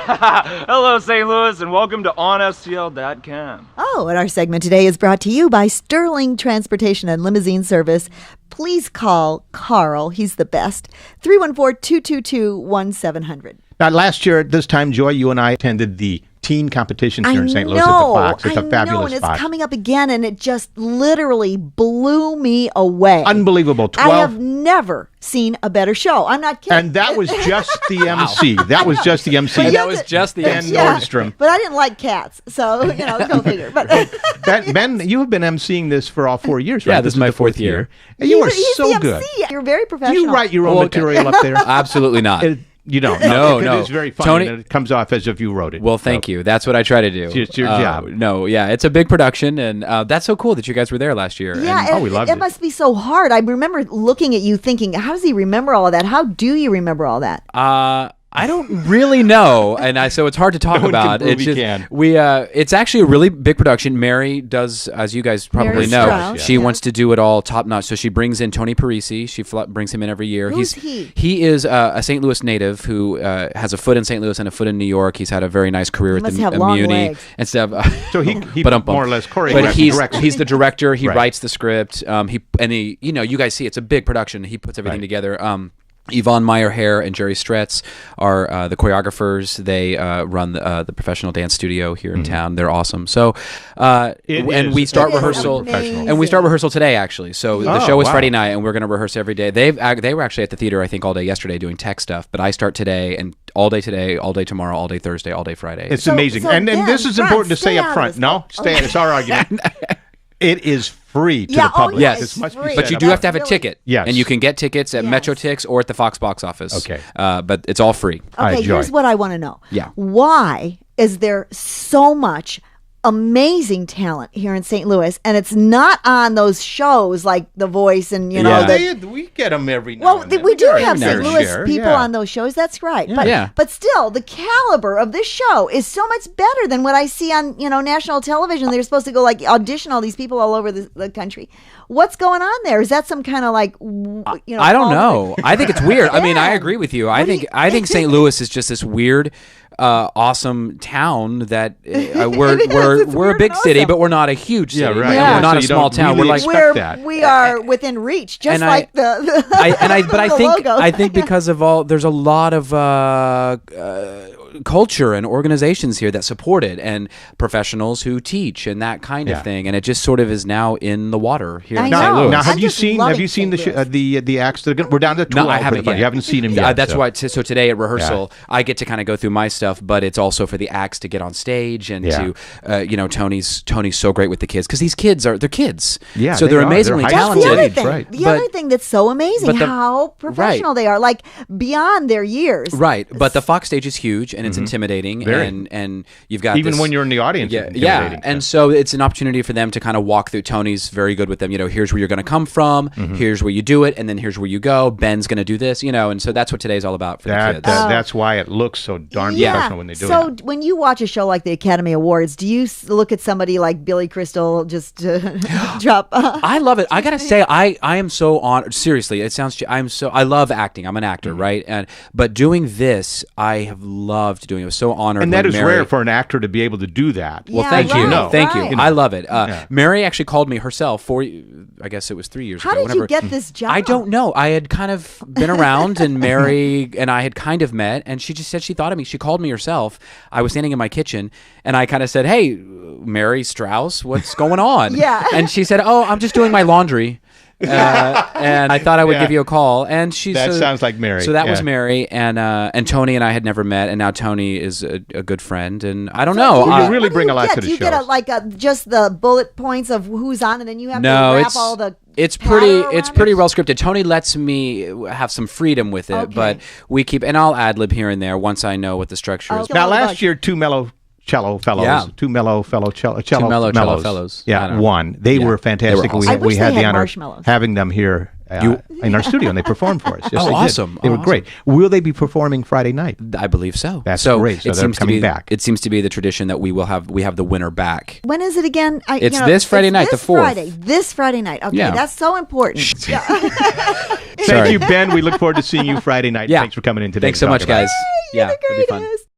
Hello, St. Louis, and welcome to OnSTL.com. Oh, and our segment today is brought to you by Sterling Transportation and Limousine Service. Please call Carl. He's the best. 314-222-1700. Now, last year at this time, Joy, you and I attended the teen competitions here in St. Louis at the Fox. It's a fabulous and spot. It's coming up again, and it just literally blew me away. Unbelievable. I have never seen a better show. I'm not kidding. And that was just the MC. That was just the MC. And that was just the Ben Nordstrom. But I didn't like cats, so, go figure. But Ben, you have been MCing this for all 4 years, right? Yeah, this is my fourth year. And you are he's so the good. MC. You're very professional. Do you write your own material up there? Absolutely not. You don't? No. It's very funny, Tony, and it comes off as if you wrote it. Well, thank you. That's what I try to do. It's your job. No, yeah, it's a big production, and that's so cool that you guys were there last year. Yeah, we loved it. It must be so hard. I remember looking at you thinking, how does he remember all of that? How do you remember all that? I don't really know, and so it's hard to talk about. It's actually a really big production. Mary does, as you guys probably know, Strauss, she wants to do it all top notch. So she brings in Tony Parisi. She brings him in every year. Who's he? He is a St. Louis native who has a foot in St. Louis and a foot in New York. He's had a very nice career at must the have long Muni legs. and stuff. So he more or less choreographed. But he's the director. He Right. writes the script. He you guys see it's a big production. He puts everything together. Yvonne Meyer-Hare and Jerry Stretz are the choreographers. They run the professional dance studio here in town. They're awesome. So, we start rehearsal, and we start rehearsal today actually. So the show is Friday night, and we're going to rehearse every day. They were actually at the theater I think all day yesterday doing tech stuff, but I start today and all day today, all day tomorrow, all day Thursday, all day Friday. It's amazing, and this is important to say up front. No, it's our argument. It is free to the public. Yes, this must be but you do have to have a ticket. Yes. And you can get tickets at MetroTix or at the Fox box office. Okay. But it's all free. Okay, here's what I want to know. Yeah. Why is there so much amazing talent here in St. Louis, and it's not on those shows like The Voice and we get them every now and then. we do have their St. Louis share, people on those shows. That's right. But still, the caliber of this show is so much better than what I see on national television. They're supposed to go audition all these people all over the country. What's going on there? Is that some kind of I don't know. I think it's weird. I mean, I agree with you. I think St. Louis is just this weird, awesome town that we're a big city, but we're not a huge city. Yeah, right. Yeah. We're not a small town. Really we are within reach, just like the. I think because of there's a lot of culture and organizations here that support it, and professionals who teach and that kind of thing, and it just sort of is now in the water here in St. Louis. Now, have you seen the acts that are we're down to 12? No, I haven't yet. You haven't seen them yet. That's why. So today at rehearsal, I get to kind of go through my stuff, but it's also for the acts to get on stage and to Tony's so great with the kids because these kids they're kids. Yeah, so they're amazingly talented. The other thing that's so amazing how professional they are, like beyond their years. Right, but the Fox stage is huge and it's intimidating, and you've got even when you're in the audience. And so it's an opportunity for them to kind of walk through. Tony's very good with them. Here's where you're going to come from. Here's where you do it, and then here's where you go. Ben's going to do this. And so that's what today's all about for the kids. That's why it looks so darn professional when they do it. So when you watch a show like the Academy Awards, do you look at somebody like Billy Crystal just to drop? I love it. I gotta say, I am so honored. Seriously, it sounds. I love acting. I'm an actor, right? But doing this, I have loved doing. It was so honored. And that is rare for an actor to be able to do that. Well, thank you. Thank you. I love it. Mary actually called me herself I guess it was 3 years ago. How did you get this job? I don't know. I had kind of been around, and Mary and I had kind of met, and she just said she thought of me. She called me herself. I was standing in my kitchen, and I kind of said, "Hey, Mary Strauss, what's going on?" And she said, "Oh, I'm just doing my laundry." And I thought I would give you a call, and that sounds like Mary. So that was Mary, and Tony and I had never met, and now Tony is a good friend, and I don't know. You really bring a lot to the show. Do you get just the bullet points of who's on, and then you have to wrap all the. It's pretty well scripted. Tony lets me have some freedom with it, but we keep, and I'll ad lib here and there once I know what the structure is. Now, last year, two mellow cello fellows, two mellow cello fellows. Won. They were fantastic. We had the honor of having them here in our studio, and they performed for us. Yes, awesome! They were great. Will they be performing Friday night? I believe so. That's great. So they're coming back. It seems to be the tradition that we have the winner back. When is it again? It's this Friday night, the 4th. This Friday night. Okay, that's so important. Thank you, Ben. We look forward to seeing you Friday night. Thanks for coming in today. Thanks so much, guys. You're the greatest.